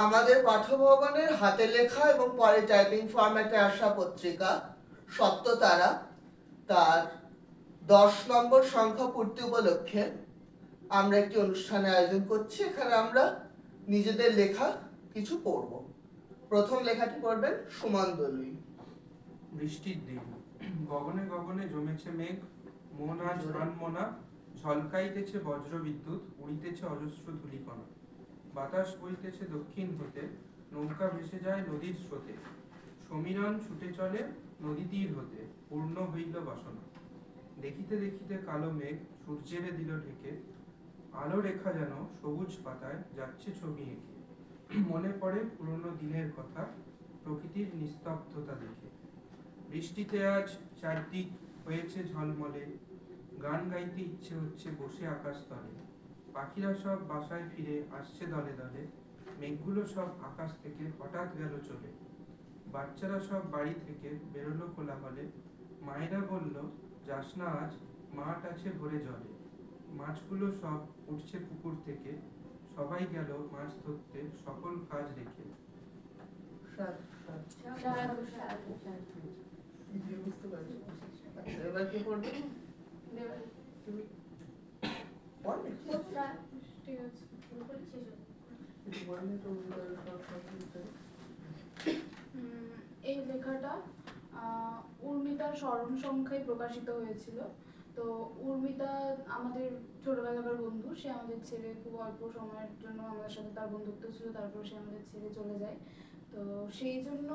আমাদের পাঠ্যভবনের হাতে লেখা এবং পরে টাইপিং ফরম্যাটে আসা পত্রিকা সত্যতারা তার 10 নম্বর সংখ্যা পূর্তি উপলক্ষে আমরা একটি অনুষ্ঠানের আয়োজন করছি। এখানে আমরা নিজেদের লেখা কিছু পড়ব। প্রথম লেখাটি পড়বেন সুমন দলুই। বৃষ্টির দিন, গগনে গগনে জমেছে মেঘ, মন আজ আনমনা, ঝলকাইতেছে বজ্র বিদ্যুৎ, উড়িতেছে অজস্র ধূলিকণা। বাতাস বইতেছে দক্ষিণ হতে, নৌকা ভেসে যায় নদীর স্রোতে, সমীরণ ছুটে চলে নদী তীর হতে, পূর্ণ হইল বাসনা। দেখিতে দেখিতে কালো মেঘ সূর্যেরে দিল ঢেকে, আলো রেখা যেন সবুজ পাতায় যাচ্ছে ছবি এঁকে। মনে পড়ে পুরনো দিনের কথা, প্রকৃতির নিস্তব্ধতা দেখে। বৃষ্টিতে আজ চারদিক হয়েছে ঝলমলে, গান গাইতে ইচ্ছে হচ্ছে বসে আকাশ তলে। পাখিরা সব বাসায় ফিরে আসছে দলে দলে, মেঘগুলো সব আকাশ থেকে হঠাৎ গেল চলে। বাচ্চারা সব বাড়ি থেকে বেরোলো কোলাহলে, মায়েরা বলল যাস না আজ, মাঠ আছে ভরে জলে। মাছগুলো সব উঠছে পুকুর থেকে, সবাই গেল মাছ ধরতে সকল কাজ রেখে। বুঝতে পারছি। এবার কি পড়বে? তুমি পড়বে? ঠিক আছে। এই লেখাটা উর্মিতার স্মরণ সংখ্যায় প্রকাশিত হয়েছিল। তো উর্মিতা আমাদের ছোটবেলাকার বন্ধু, সে আমাদের ছেড়ে খুব অল্প সময়ের জন্য আমাদের সাথে তার বন্ধুত্ব ছিল, তারপর সে আমাদের ছেড়ে চলে যায়। তো সেই জন্য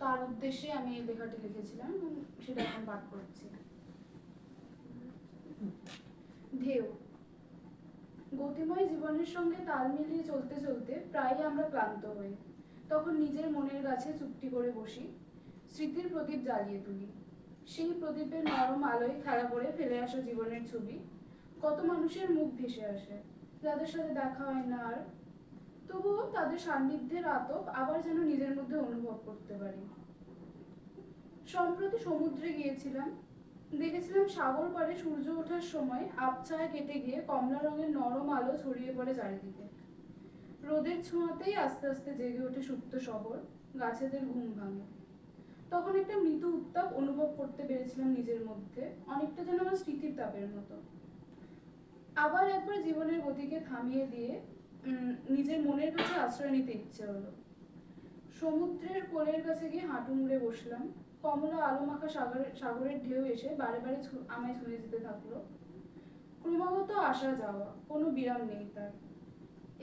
তার উদ্দেশ্যে আমি এই লেখাটি লিখেছিলাম এবং সেটা এখন পাঠ করছি। ঢেউ। গতিময় জীবনের সঙ্গে তাল মিলিয়ে চলতে চলতে প্রায়ই আমরা ক্লান্ত হই। তখন নিজের মনের কাছে চুপটি করে বসি, স্মৃতির প্রদীপ জ্বালিয়ে তুলি। সেই প্রদীপের নরম আলোয় খেলা করে ফেলে আসা জীবনের ছবি। কত মানুষের মুখ ভেসে আসে, যাদের সাথে দেখা হয় না আর, তবুও তাদের সান্নিধ্যের আতপ আবার যেন নিজের মধ্যে অনুভব করতে পারি। সম্প্রতি সমুদ্রে গিয়েছিলাম, দেখেছিলাম সাগর পাড়ে সূর্য ওঠার সময় আবছায়া কেটে গিয়ে কমলা রঙের নরম আলো ছড়িয়ে পড়ে চারিদিকে। রোদের ছোঁয়াতেই আস্তে আস্তে জেগে ওঠে সুপ্ত শহর, গাছেদের ঘুম ভাঙে। তখন একটা মৃদু উত্তাপ অনুভব করতে পেরেছিলাম নিজের মধ্যে, অনেকটা যেন আমার স্মৃতির তাপের মতো। আবার একবার জীবনের গতিকে থামিয়ে দিয়ে নিজের মনের কাছে আশ্রয় নিতে ইচ্ছে হলো। সমুদ্রের কোলের কাছে গিয়ে হাঁটু মুড়ে বসলাম। কমলা আলো মাখা সাগরের ঢেউ এসে বারে বারে আমায় ছুঁয়ে যেতে থাকলো। ক্রমাগত আসা যাওয়া, কোনো বিরাম নেই তার।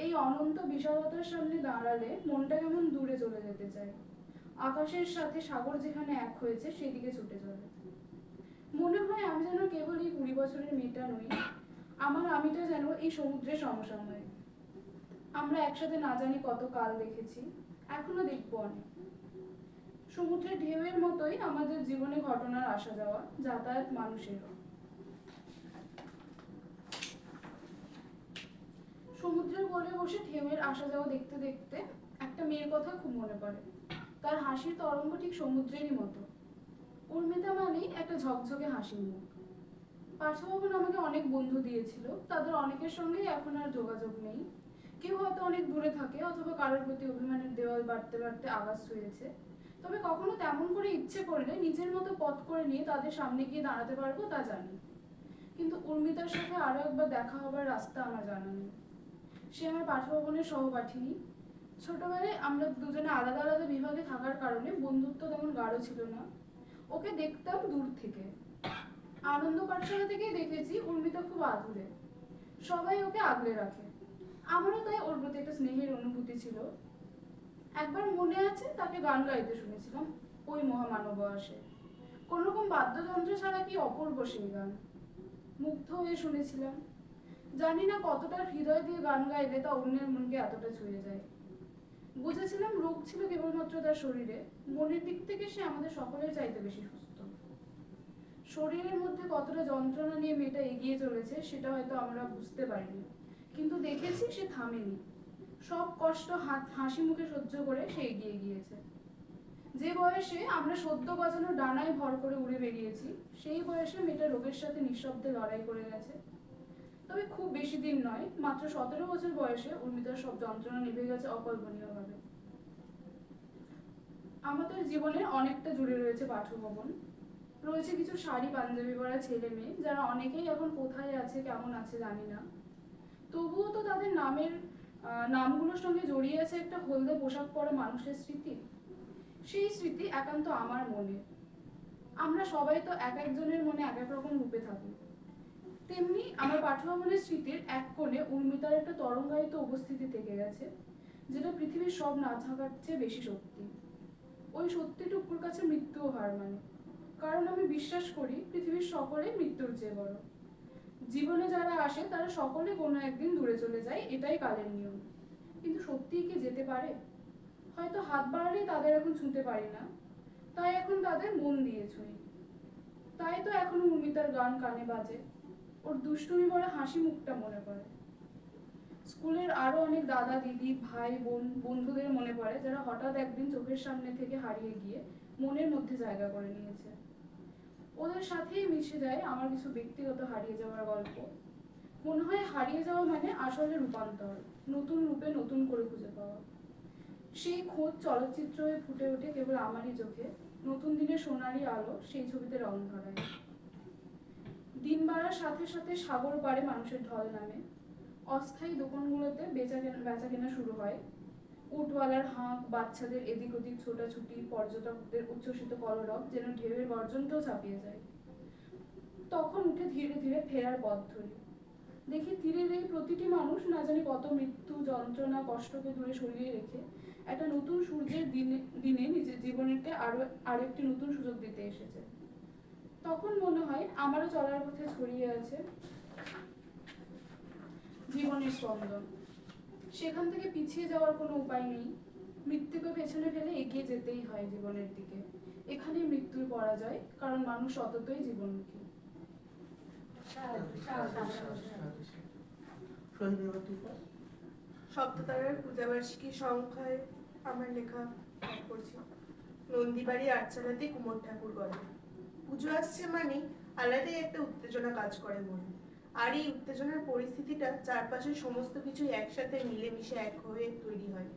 এই অনন্ত বিশালতার সামনে দাঁড়ালে মনটা কেমন দূরে চলে যেতে চায়। আকাশের সাথে সাগর যেখানে এক হয়েছে সেদিকে ছুটে চলে। মনে হয় আমি যেন কেবল এই 20 বছরের মেয়েটা নই, আমার আমিটা যেন এই সমুদ্রের সমসাময়িক। আমরা একসাথে না জানি কত কাল দেখেছি, এখনো দেখবো অনেক। সমুদ্রের ঢেউয়ের মতোই আমাদের জীবনে ঘটনার আসা যাওয়া, যাতায়াত মানুষেরও। সমুদ্রের কোলে বসে ঢেউয়ের আসা যাওয়া দেখতে দেখতে একটা মেয়ের কথা খুব মনে পড়ে। তার হাসির তরঙ্গ ঠিক সমুদ্রেরই মতো। উর্মিতা মানেই একটা ঝকঝকে হাসির মুখ। পার্থভবন আমাকে অনেক বন্ধু দিয়েছিল, তাদের অনেকের সঙ্গেই এখন আর যোগাযোগ নেই। কেউ হয়তো অনেক দূরে থাকে, অথবা কারোর প্রতি অভিমানের দেওয়াল বাড়তে বাড়তে আঘাত ছুঁয়েছে। তবে কখনো তেমন করে ইচ্ছে করলে নিজের মতো পথ করে নিয়ে তাদের সামনে গিয়ে দাঁড়াতে পারবো তা জানি। কিন্তু উর্মিতার সাথে আরো একবার দেখা হবার রাস্তা আমার জানা নেই। সে আমার পাঠ্যভবনের সহপাঠিনী। ছোটবেলায় আমরা দুজনে আলাদা আলাদা বিভাগে থাকার কারণে বন্ধুত্ব তেমন গাঢ় ছিল না। ওকে দেখতাম দূর থেকে। আনন্দ পাঠশালা থেকেই দেখেছি উর্মিতা খুব আদুরে, সবাই ওকে আগলে রাখে। আমারও তাই ওর প্রতি একটা স্নেহের অনুভূতি ছিল। একবার মনে আছে তাকে গান গাইতে শুনেছিলাম ওই মহামানব আসে। কোন রকম বাদ্যযন্ত্র ছাড়া কি অপূর্ব সেই গান, মুগ্ধ হয়ে শুনেছিলাম। জানি না কতটা হৃদয় দিয়ে গান গাইলে তা অন্যের মনকে এতটা ছুঁয়ে যায়। বুঝেছিলাম রোগ ছিল কেবলমাত্র তার শরীরে, মনের দিক থেকে সে আমাদের সকলের চাইতে বেশি সুস্থ। শরীরের মধ্যে কতটা যন্ত্রণা নিয়ে মেয়েটা এগিয়ে চলেছে সেটা হয়তো আমরা বুঝতে পারিনি, কিন্তু দেখেছি সে থামেনি। সব কষ্ট হাসি মুখে সহ্য করে সে এগিয়ে গিয়েছে। যে বয়সে আমরা সদ্য গজানো ডানায় ভর করে উড়ে বেরিয়েছি, সেই বয়সে মেয়েটা রোগের সাথে নিঃশব্দে লড়াই করে গেছে। তবে খুব বেশি দিন নয়, মাত্র 17 বছর বয়সে উর্মিতার সব যন্ত্রণা নিভে গেছে অকল্পনীয়ভাবে। আমাদের জীবনের অনেকটা জুড়ে রয়েছে পাঠ্যভবন। রয়েছে কিছু শাড়ি পাঞ্জাবি পরা ছেলে মেয়ে, যারা অনেকেই এখন কোথায় আছে কেমন আছে জানি না, তবুও তো তাদের নামগুলোর সঙ্গে জড়িয়ে আছে একটা হলদে পোশাক পরা মানুষের স্মৃতি। সেই স্মৃতি একান্ত আমার মনে। আমরা সবাই তো এক একজনের মনে এক এক রকম রূপে থাকি। তেমনি আমার পাঠ্যভবনের স্মৃতির এক কোণে উর্মিতার একটা তরঙ্গায়িত উপস্থিতি থেকে গেছে, যেটা পৃথিবীর সব না থাকার চেয়ে বেশি সত্যি। ওই সত্যিটুকুর কাছে মৃত্যুও হার মানে, কারণ আমি বিশ্বাস করি পৃথিবীর সকলে মৃত্যুর চেয়ে বড়। জীবনে যারা আসে তারা সকলে কোনো একদিন দূরে চলে যায়, এটাই কালের নিয়ম। কিন্তু সত্যিই কি যেতে পারে? হয়তো হাত বাড়ালেই তাদের এখন ছুঁতে পারি না, তাই এখন তাদের মন দিয়ে ছুঁই। তাই তো এখন উর্মিতার গান কানে বাজে, ওর দুষ্টুমি ভরা হাসি মুখটা মনে পড়ে। স্কুলের আরো অনেক দাদা দিদি ভাই বোন বন্ধুদের মনে পড়ে, যারা হঠাৎ একদিন চোখের সামনে থেকে হারিয়ে গিয়ে মনের মধ্যে জায়গা করে নিয়েছে। ওদের সাথেই মিশে যায় আমার কিছু ব্যক্তিগত হারিয়ে যাওয়ার গল্প। মনে হয় হারিয়ে যাওয়া মানে আসলে রূপান্তর, নতুন রূপে নতুন করে খুঁজে পাওয়া। সেই খোঁজ চলচ্চিত্র হয়ে ফুটে ওঠে কেবল আমারই চোখে, নতুন দিনের সোনালি আলো সেই ছবিতে রং ধরায়। দিন বাড়ার সাথে সাথে সাগর পাড়ে মানুষের ঢল নামে। অস্থায়ী দোকানগুলোতে বেচা কেনা শুরু হয়। উটওয়ালার হাঁক, বাচ্চাদের এদিক ওদিক ছোটাছুটি, পর্যটকদের উচ্ছ্বসিত কলরব যেন ঢেউয়ের গর্জনকেও ছাপিয়ে যায়। তখন উঠে ধীরে ধীরে ফেরার পথ ধরি। দেখি তীরের এই প্রতিটি মানুষ না জানি কত মৃত্যু, যন্ত্রণা, কষ্টকে দূরে সরিয়ে রেখে একটা নতুন সূর্যের দিনে নিজের জীবনকে আরো একটি নতুন সুযোগ দিতে এসেছে। তখন মনে হয় আমারও চলার পথে ছড়িয়ে আছে জীবনের স্পন্দন। সেখান থেকে পিছিয়ে যাওয়ার কোনো উপায় নেই। মৃত্যুকে পেছনে ফেলে এগিয়ে যেতেই হয় জীবনের দিকে। এখানেই মৃত্যুর পরাজয়, কারণ মানুষ সততই জীবনমুখী। সপ্ততারার পূজাবার্ষিকী সংখ্যায় আমার লেখা পাঠ করছি। নন্দীবাড়ি আটচালাতে কুমোর ঠাকুর গড়ে। পুজো আসছে মানে আলাদাই একটা উত্তেজনা কাজ করে মনে। আর এই উত্তেজনার পরিস্থিতিটা চারপাশের সমস্ত কিছু একসাথে মিলেমিশে এক হয়ে তৈরি হয়।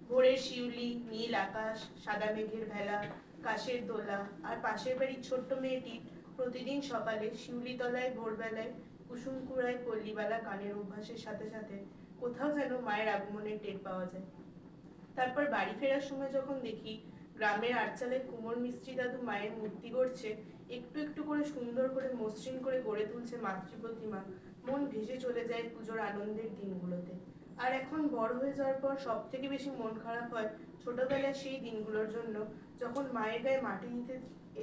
ভোরের শিউলি, নীল আকাশ, সাদা মেঘের ভেলা, কাশের দোলা, আর পাশের বাড়ির ছোট্ট মেয়েটি প্রতিদিন সকালে শিউলি তলায় ভোরবেলায় কুসুম কুড়ায় পল্লীবালা গানের অভ্যাসের সাথে সাথে কোথাও যেন মায়ের আগমনের টের পাওয়া যায়। তারপর বাড়ি ফেরার সময় যখন দেখি গ্রামের আটচালে কুমোর মিস্ত্রি দাদু মায়ের মূর্তি গড়ছে, একটু একটু করে সুন্দর করে মসৃণ করে গড়ে তুলছে মাতৃ প্রতিমা, মন ভেসে চলে যায় পুজোর আনন্দের দিনগুলোতে। আর এখন বড় হয়ে যাওয়ার পর সব থেকে বেশি মন খারাপ হয় ছোটবেলার সেই দিনগুলোর জন্য, যখন মায়ের গায়ে মাটি দিতে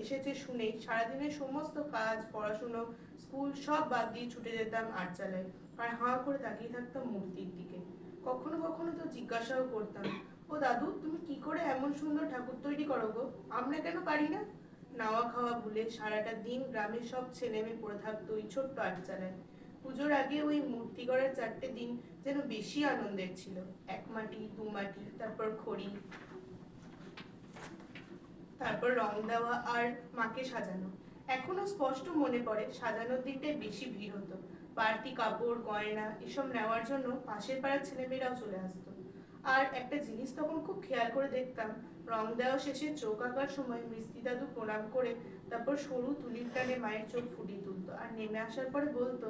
এসেছে শুনেই সারাদিনের সমস্ত কাজ, পড়াশুনো, স্কুল সব বাদ দিয়ে ছুটে যেতাম আটচালায়, আর হাঁ করে তাকিয়ে থাকতাম মূর্তির দিকে। কখনো কখনো তো জিজ্ঞাসাও করতাম, ও দাদু তুমি কি করে এমন সুন্দর ঠাকুর তৈরি করো গো, আমরা কেন পারি না? নাওয়া খাওয়া ভুলে সারাটা দিন গ্রামের সব ছেলে মেয়ে পড়ে থাকতো ওই ছোট্ট আটচালায়। পুজোর আগে ওই মূর্তি গড়ার 4টে দিন যেন বেশি আনন্দের ছিল। 1 মাটি 2 মাটি, তারপর খড়ি, তারপর রং দেওয়া আর মাকে সাজানো। এখনো স্পষ্ট মনে পড়ে সাজানোর দিনটায় বেশি ভিড় হতো। বাড়তি কাপড়, গয়না এসব নেওয়ার জন্য পাশের পাড়ার ছেলেমেয়েরাও চলে আসতো। আর একটা জিনিস তখন খুব খেয়াল করে দেখতাম, রং দেওয়া শেষে চোখ আঁকার সময় মিস্ত্রি দাদু প্রণাম করে তারপর সরু তুলির টানে মায়ের চোখ ফুটিয়ে তুলতো, আর নেমে আসার পরে বলতো,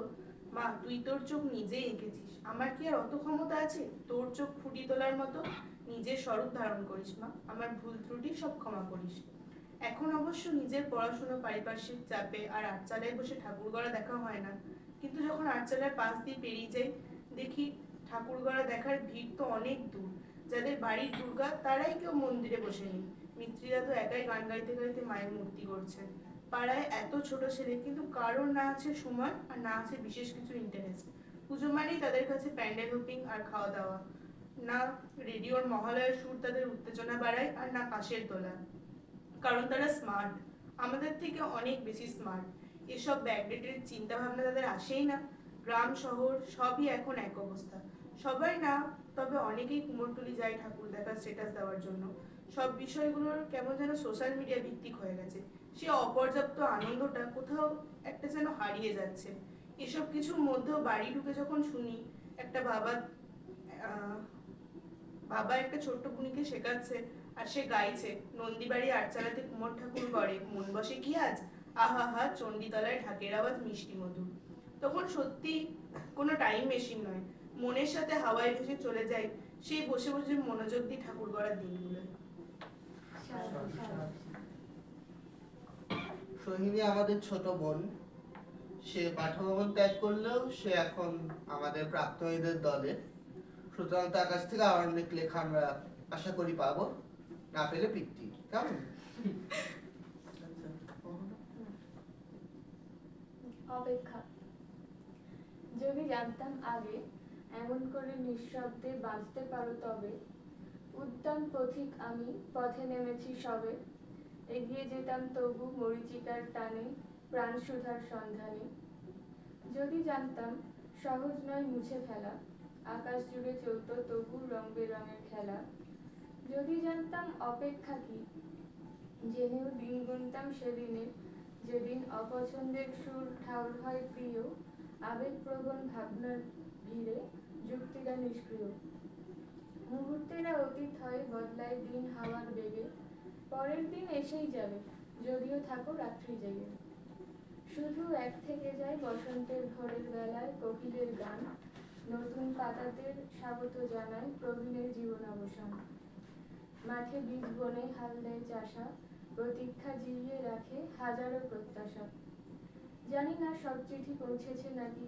মা তুই তোর চোখ নিজেই এঁকেছিস, আমার কি আর অত ক্ষমতা আছে তোর চোখ ফুটিয়ে তোলার মতো? নিজের স্বরূপ ধারণ করিস মা, আমার ভুল ত্রুটি সব ক্ষমা করিস। এখন অবশ্য নিজের পড়াশোনা, পারিপার্শ্বিক চাপে আর আটচালায় বসে ঠাকুর গড়া দেখা হয় না, কিন্তু যখন আটচালার পাশ দিয়ে পেরিয়ে যাই দেখি ঠাকুর গড়া দেখার ভিড় তো অনেক দূর। যাদের বাড়ির দুর্গা তারাই কেউ মন্দিরে বসে নেই, মিত্রিরা তো একাই গান গাইতে গাইতে মায়ের মূর্তি করছেন। পাড়ায় এত ছোট ছেলে, কিন্তু কারোর না আছে সময় আর না আছে বিশেষ কিছু ইন্টারেস্ট। পুজো মানেই তাদের কাছে প্যান্ডেল হোপিং আর খাওয়া দাওয়া। না রেডিওর মহালয়ার সুর তাদের উত্তেজনা বাড়ায়, আর না কাশের তোলা, কারণ তারা স্মার্ট, আমাদের থেকে অনেক বেশি স্মার্ট। এসব ব্যাকডেটের চিন্তা ভাবনা তাদের আসেই না। গ্রাম শহর সবই এখন এক অবস্থা। সবাই না, তবে অনেকেই কুমোরটুলি যায় ঠাকুর দেখার স্ট্যাটাস দেওয়ার জন্য। সব বিষয়গুলোর কেমন যেন সোশ্যাল মিডিয়া ভিত্তিক হয়ে গেছে। সে অপর্যাপ্ত আনন্দটা কোথাও একটা যেন হারিয়ে যাচ্ছে। এসব কিছুর মধ্যেও বাড়ি ঢুকে যখন শুনি একটা বাবা একটা ছোট্ট বুনিকে শেখাচ্ছে আর সে গাইছে, নন্দীবাড়ি আটচালাতে কুমোর ঠাকুর গড়ে মন বসে কি আজ, আহা হা চণ্ডীতলায় ঢাকের আওয়াজ মিষ্টি মধুর। তখন সত্যি কোনো টাইম মেশিন নয়, মনের সাথে হাওয়ায় ভেসে চলে যায় সেই বসে বসে মনোযোগ দিয়ে ঠাকুর গড়ার দিনগুলো। সোহিনী আমাদের ছোট বোন, সে পাঠভবন ত্যাগ করলেও সে এখন আমাদের প্রাক্তনীদের দলে, সুতরাং তার কাছ থেকে আবার অনেক লেখা আমরা আশা করি পাবো, না পেলে পিকটি কেমন। অপেক্ষা। যদি জানতাম আগে এমন করে নিঃশব্দে বাঁচতে পারো তবে, উদ্যান পথিক আমি পথে নেমেছি সবে, এগিয়ে যেতাম তবু মরীচিকার টানে প্রাণ সুধার সন্ধানে। যদি জানতাম সহজ নয় মুছে ফেলা, আকাশ জুড়ে চলত তবু রং বেরঙের খেলা। যদি জানতাম অপেক্ষা কি, জেনেও দিন গুনতাম সেদিনে, যেদিন অপছন্দের সুর ঠাউর হয় প্রিয়, আবেগপ্রবণ ভাবনার ভিড়ে যুক্তিরা নিষ্ক্রিয়। মুহূর্তেরা অতীত হয় বদলায় দিন হাওয়ার বেগে, পরের দিন এসেই যাবে যদিও থাকো রাত্রি জেগে। শুধু এক থেকে যায় বসন্তের ভোরের বেলায় কোকিলের গান, নতুন পাতাতে স্বাগত জানায় প্রবীণের জীবন অবসান। মাঠে বীজ বনে হাল দেয় চাষা, প্রতীক্ষা জিইয়ে রাখে হাজারো প্রত্যাশা। জানি না সব চিঠি পৌঁছেছে নাকি,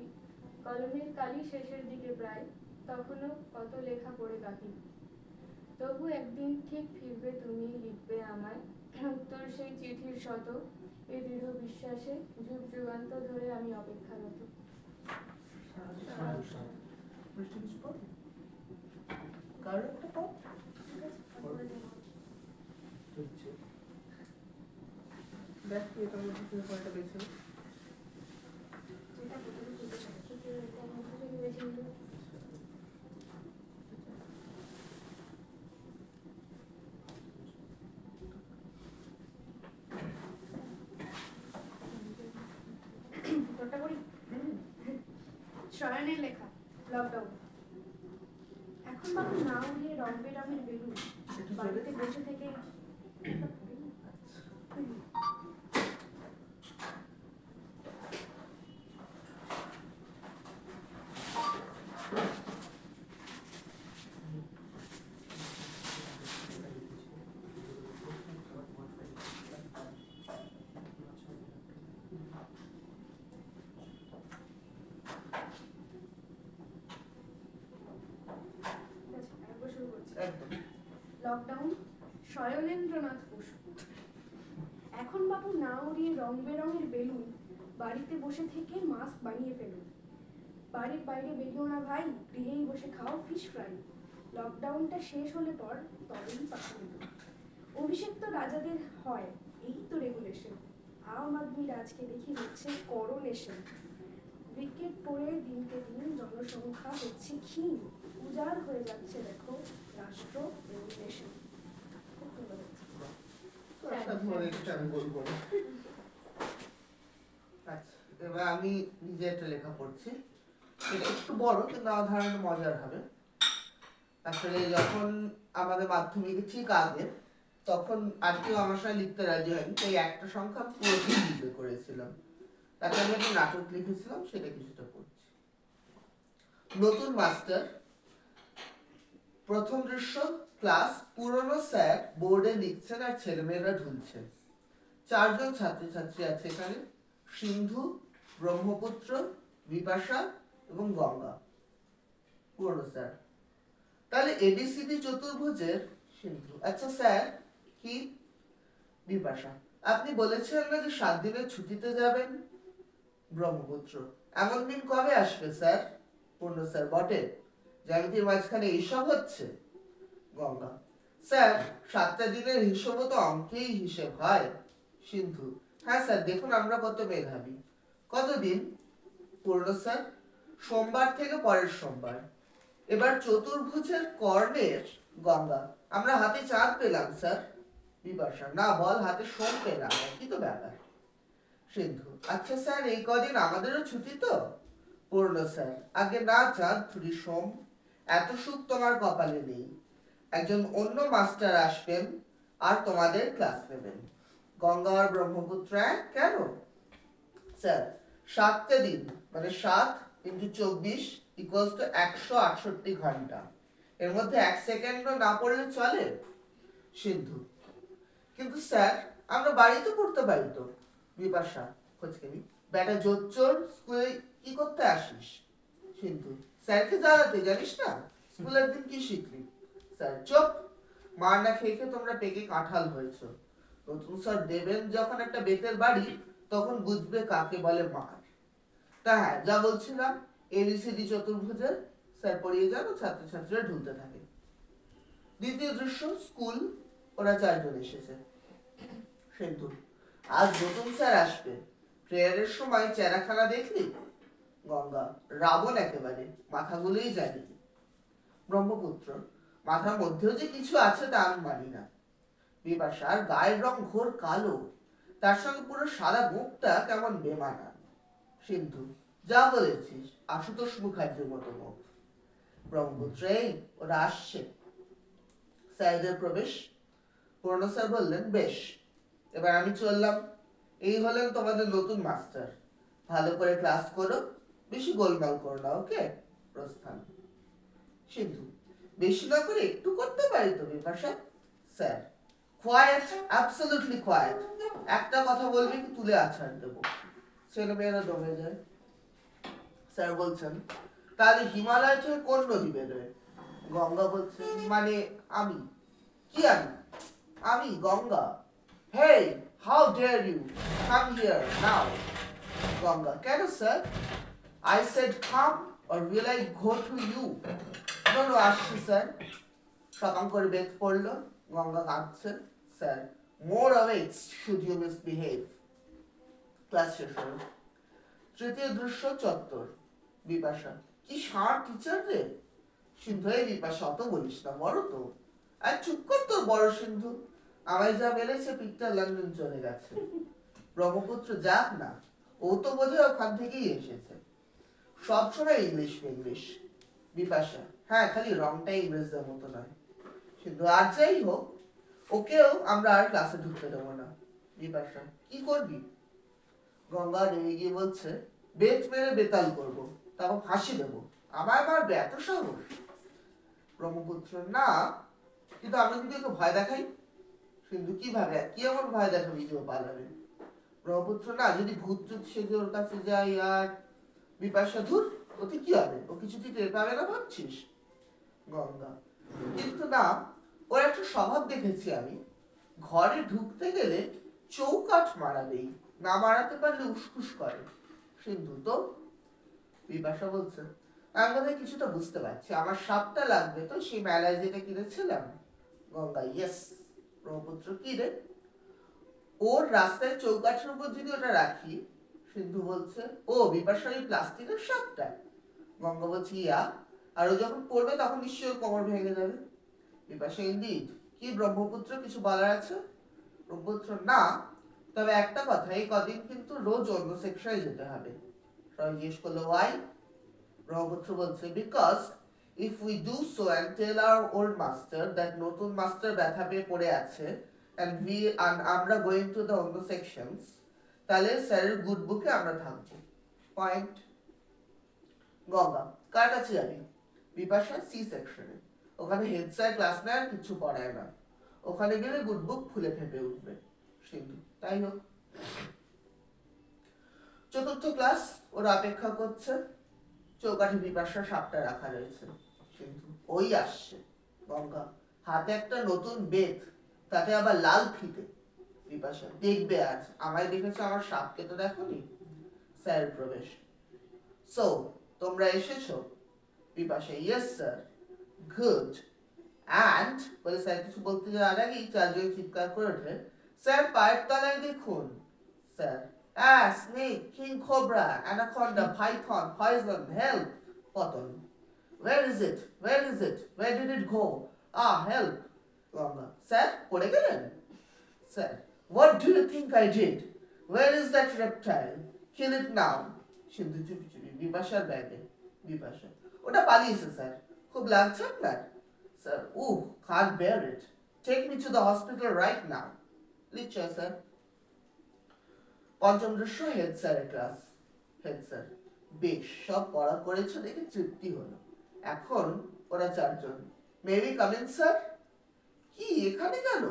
কলমের কালি শেষের দিকে প্রায়, তখনও কত লেখা পড়ে বাকি। তবু একদিন ঠিক ফিরবে তুমি, লিখবে আমায় উত্তর সেই চিঠির শত, এই দৃঢ় বিশ্বাসে যুগ যুগান্ত ধরে আমি অপেক্ষারত। কারণ একটা পথ দেখ এটার মধ্যে তুমি কয়টা পেয়েছো। যেটা প্রথমে খুঁজে পাই, কিন্তু এটার মধ্যে থেকে বেশি হলো। তোরটা করি। শয়নের লেখা, লকডাউন। এখন বাবু না উড়িয়ে রং বেরঙের বেলুন, বাড়িতে বসে থেকে শুরু করছি। একদম লকডাউন, শয়লেন্দ্রনাথ বসু। এখন বাবু না উড়িয়ে রং বেরঙের বেলুন, বাড়িতে বসে থেকে মাস্ক বানিয়ে ফেলুন। বাড়ির বাইরে বেরিও না ভাই, গৃহেই বসে খাও ফিশ ফ্রাই। লকডাউনটা শেষ হলে পর তবেই পাখা দেবো। অভিষেক তো রাজাদের হয়, এই তো রেগুলেশন। আম আদমি রাজকে দেখি হচ্ছে করোনেশন। উইকেট পড়ে দিনকে দিন জনসংখ্যা হচ্ছে ক্ষীণ, উজাড় হয়ে যাচ্ছে দেখো রাষ্ট্র রেগুলেশন। খুব সুন্দর হচ্ছে। আমি বলবো না। আচ্ছা, এবার আমি নিজে একটা লেখা পড়ছি, এটা একটু বড় কিন্তু আমার ধারণা মজার হবে। আসলে যখন আমাদের মাধ্যমিক ঠিক আগে, তখন আর কেউ আমার সঙ্গে লিখতে রাজি হয়নি, তাই একটা সংখ্যা পুরোটাই লিখে করেছিলাম। তাকে আমি একটা নাটক লিখেছিলাম, সেটা কিছুটা পড়ছি। নতুন মাস্টার। প্রথম দৃশ্য, ক্লাস, পুরনো স্যার বোর্ডে লিখছেন আর ছেলেমেয়েরা ঢুলছে। 4 জন ছাত্রছাত্রী আছে এখানে, সিন্ধু, ব্রহ্মপুত্র, বিপাশা এবং গঙ্গা। পুরনো স্যার। তাহলে এবিসিডি চতুর্ভুজের সিন্ধু। আচ্ছা স্যার, কি? বিপাশা, আপনি বলেছিলেন না যে 7 দিনের ছুটিতে যাবেন? ব্রহ্মপুত্র, এমন দিন কবে আসবে স্যার? পূর্ণ স্যার, বটে, জ্যামিতির মাঝখানে এইসব হচ্ছে। গঙ্গা, স্যার 7টা দিনের হিসেবও তো অঙ্কেই হিসেব হয়। সিন্ধু, হ্যাঁ স্যার, দেখুন আমরা কত মেধাবী। কতদিন? পূর্ণ স্যার, সোমবার থেকে পরের সোমবার। এবার চতুর্ভুজের কর্ণের গঙ্গা, আমরা হাতে চাঁদ পেলাম স্যার। বিপাশা, না বল, হাতে সোম পেলাম, কি তো ব্যাপার। সিন্ধু, আচ্ছা স্যার, এই কদিন আমাদেরও ছুটি তো? পূর্ণ স্যার, আগে না চাঁদ ধুরি সোম, এত সুখ তোমার কপালে নেই। একজন অন্য মাস্টার আসবেন আর তোমাদের ক্লাস নেবেন। গঙ্গা আর ব্রহ্মপুত্র এক কেন? স্যার, 7টে দিন, মানে 7 × 24 = 168 ঘন্টা। এর মধ্যে 1 সেকেন্ডও না পড়লে চলে? সিন্ধু, কিন্তু স্যার আমরা বাড়িতে পড়তে পারি তো। বিপাশা, খোঁজকেনি, বেটা জোচ্চোর, স্কুলে কি করতে আসিস? সিন্ধু, স্যারকে জ্বালাতে, জানিস না স্কুলের দিন কি শিখলি? স্যার, চুপ, মার না খেয়ে খেয়ে তোমরা পেকে কাঁঠাল হয়েছো। নতুন স্যার দেবেন যখন একটা বেতের বাড়ি, তখন বুঝবে কাকে বলে মার। তা হ্যাঁ, যা বলছিলাম, ABCD চতুর্ভুজের স্যার পড়িয়ে যান ও ছাত্রছাত্রীরা ঢুলতে থাকে। দ্বিতীয় দৃশ্য, স্কুল, ওরা 4 জন এসেছে। সিন্ধু, আজ নতুন স্যার আসবে, প্রেয়ারের সময় চেরাখানা দেখলি? গঙ্গা, রাবণ একেবারে, মাথাগুলোই জানি। ব্রহ্মপুত্র, মাথার মধ্যেও যে কিছু আছে তা আমি মানি না। বিপাশার গায়ের রং ঘোর কালো, তার সঙ্গে পুরো সাদা মুখটা কেমন বেমানান। সিন্ধু, যা বলেছিস, আশুতোষ মুখার্জির মতো মুখ। ব্রহ্মপুত্র, এই ওরা আসছে। স্যারদের প্রবেশ। পূর্ণ স্যার বললেন, বেশ, এবার আমি চললাম। এই হলেন তোমাদের নতুন মাস্টার, ভালো করে ক্লাস করো, বেশি গোলমাল করো না, ওকে? প্রস্থান। সিন্ধু, বেশি না করে একটু করতে পারি তো Bipasha? Sir, quite, absolutely quite. একটা কথা বলবি কি তুলে আছাড় দেবো। ছেলেমেয়েরা দমে যায়। স্যার বলছেন, তাহলে হিমালয় থেকে কোন নদী বেরোয়? গঙ্গা বলছে, মানে আমি। কি আমি? আমি Ganga. Hey, how dare you come here now? Ganga, কেন sir? I said come, or will I go to you? No, আসছি স্যার। সকাম করে বেদ পড়লো। গঙ্গা কাঁদছে। Sir, more awaits should you misbehave. Class শেষ হলো। তৃতীয় দৃশ্য, চত্বর। বিপাশা, কি ষাঁড় টিচার রে। সিন্ধু, এই বিপাশা, অত বলিস না, বড় তো। আর চুপ কর তোর বড় সিন্ধু, আমায় যা মেরেছে পিঠটা লন্ডন চলে গেছে। ব্রহ্মপুত্র, যাক না, ও তো বোধহয় ওখান থেকেই এসেছে। সবসময় ইংলিশ। বিপাশা, হ্যাঁ, খালি রংটাই ইংরেজদের মতো নয়। কিন্তু আর যাই হোক, ওকেও আমরা আর ক্লাসে ঢুকতে দেবো না। বিপাশা, কি করবি? গঙ্গা রেগে গিয়ে বলছে, বেত মেরে বেতাল করবো, তারপর ফাঁসি দেবো। আমায় মারবে, এত সাহস? ব্রহ্মপুত্র, না, কিন্তু আমরা যদি ওকে ভয় দেখাই? সিন্ধু, কিভাবে, কি এমন ভয় দেখাবি যে ও পালাবে? ব্রহ্মপুত্র, না, যদি ভূত চুত সেজে ওর কাছে যাই আর। বিপাশা, ধুর, ওতে কি হবে, ও কিছুতেই টের পাবে না ভাবছিস? গঙ্গা, কিন্তু না, ওর একটা স্বভাব দেখেছি আমি, ঘরে ঢুকতে গেলে চৌকাঠ মারাবেই, না মারাতে পারলে উসকুস করে। সিন্ধু, তো? বিপাশা বলছে, আমি বোধহয় কিছুটা বুঝতে পারছি, আমার সাপটা লাগবে তো সেই মেলায় যেটা কিনেছিলাম। গঙ্গা, ইয়েস। ব্রহ্মপুত্র, কি রে? ওর রাস্তায় চৌকাঠের উপর যদি ওটা রাখি? সিন্ধু বলছে, ও বিপাশার এই প্লাস্টিকের সাপটা? গঙ্গা বলছে, ইয়া, আর ও যখন পড়বে তখন নিশ্চয়ই কোমর ভেঙে যাবে। বিপাশা, ইনডিড। কি ব্রহ্মপুত্র, কিছু বলার আছে? ব্রহ্মপুত্র, না, তবে একটা কথা, এই কদিন কিন্তু রোজ অন্য সেকশনে যেতে হবে। সবাই জিজ্ঞেস করলো, ওয়াই? ব্রহ্মপুত্র বলছে, because if we do so and tell our old master that নতুন মাস্টার ব্যথা পেয়ে পড়ে আছে and আমরা গোয়িং টু দ্য অন্য সেকশনস, তাহলে স্যারের গুড বুকে আমরা থাকবো। পয়েন্ট। গঙ্গা, কার কাছে যাবি? বিপাশা, সি সেকশনে। ওখানে হেড স্যার ক্লাস নেয় আর কিছু পড়ায় না, ওখানে গেলে গুড বুক ফুলে ফেপে উঠবে। সিন্ধু, তাই হোক। চতুর্থ ক্লাস, ওরা অপেক্ষা করছে। চৌকাঠে বিপাশা সাপটা রাখা রয়েছে। সিন্ধু, ওই আসছে। গঙ্গা, হাতে একটা নতুন বেত, তাতে আবার লাল ফিতে। বিপাশা, দেখবে আজ, আমায় দেখেছো, আমার সাপকে তো দেখোনি। স্যার প্রবেশ। সো, তোমরা এসেছো? Bipasha, yes sir. Good. And বলে স্যার কিছু বলতে যাওয়ার আগেই 4 জন চিৎকার করে ওঠে, স্যার পায়ের তলায় দেখুন। Sir, snake, king cobra, anaconda, Python, poison, help. পতন। Where is it? Where is it? Where did it go? Help. Ganga, sir, পড়ে গেলেন? Sir, what do you think I did? Where is that reptile? Kill it now. সিন্ধু চুপি চুপি বিপাশার ব্যাগে। বিপাশা, ওটা পালিয়েছে sir. খুব লাগছে আপনার? Sir, can't bear it. Take me to the hospital right now. লিখছে স্যার। পঞ্চম দৃশ্য হেড স্যারের ক্লাস। হেড স্যার, বেশ, সব পড়া করেছো দেখে তৃপ্তি হলো। এখন ওরা চারজন। Maybe come in sir? কি এখানে কেন?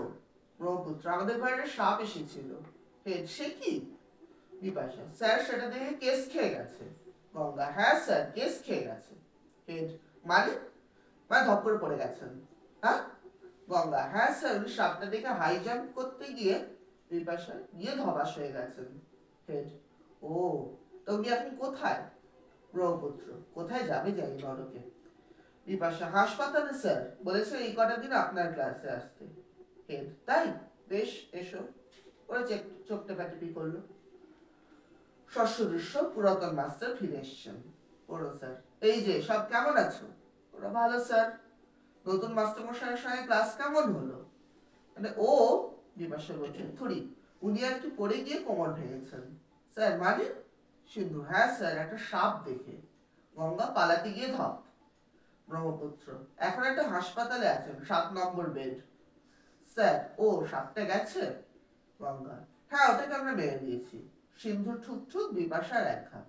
ব্রহ্মপুত্র, আমাদের ঘরে একটা সাপ এসেছিল। হেড, সে কি? বিপাশা, স্যার সেটা দেখে কেস খেয়ে গেছে। গঙ্গা, হ্যাঁ স্যার, কেস খেয়ে গেছে। হেড, মানে? ধপ করে পড়ে গেছেন। হ্যাঁ? গঙ্গা, হ্যাঁ স্যার, উনি সাপটা দেখে হাই জাম্প করতে গিয়ে বিপাশা গিয়ে ধবাস হয়ে গেছেন। হেড, ও, তো উনি এখন কোথায়? ব্রহ্মপুত্র, কোথায় যাবে জানি নরকে। বিপাশা, হাসপাতালে স্যার, বলেছে এই কটা দিন আপনার ক্লাসে আসতে। হেড, তাই? বেশ, এসো। ওরা চোখ টেপাটেপি করলো। ষষ্ঠ দৃশ্য, পুরাতন মাস্টার ফিরে এসছেন। বড় স্যার, এই যে, সব কেমন আছো? ওরা, ভালো স্যার। নতুন মাস্টার মশাইয়ের সঙ্গে ক্লাস কেমন হলো? মানে ও, বিপাশা বলছেন, থুড়ি, উনি আর কি পড়ে গিয়ে কোমর ভেঙেছেন। স্যার, মানে? সিন্ধু, হ্যাঁ স্যার, একটা সাপ দেখে। গঙ্গা, পালাতে গিয়ে ধপ। ব্রহ্মপুত্র, এখন একটা হাসপাতালে আছেন, 7 নম্বর বেড। স্যার, ও, সাপটা গেছে? গঙ্গা, হ্যাঁ, ওটাকে আমরা মেরে দিয়েছি। সিন্ধু ঠুক ঠুক, বিপাশার এক ঘা।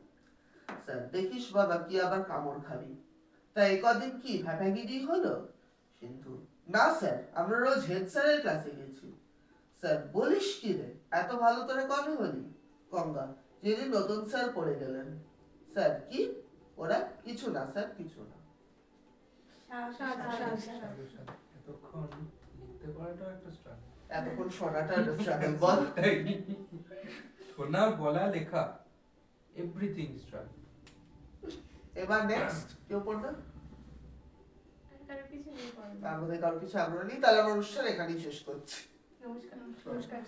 স্যার, দেখিস বাবা, কি আবার কামড় খাবি। তাই কদিন কি ভ্যাপাগিরি হলো? সিন্ধু, না স্যার, আমরা রোজ হেড স্যারের ক্লাসে গেছি। স্যার, বলিস কি রে, এত ভালো করে কবে হলি? গঙ্গা, যেদিন নতুন স্যার পড়ে গেলেন। স্যার, কি? ওরা, কিছু না স্যার, কিছু না। এতক্ষণ লিখতে পারাটাও একটা স্ট্রাগল। এতক্ষণ শোনাটা স্ট্রাগল, বল। শোনা, বলা, লেখা, এভরিথিং স্ট্রাগল। এবার নেক্সট কেউ পড়বে? কারো কিছু নেই পড়ার। তার মধ্যে কারো কিছু আগ্রহ নেই, তাহলে আমার অনুষ্ঠান এখানেই শেষ করছি। নমস্কার। নমস্কার।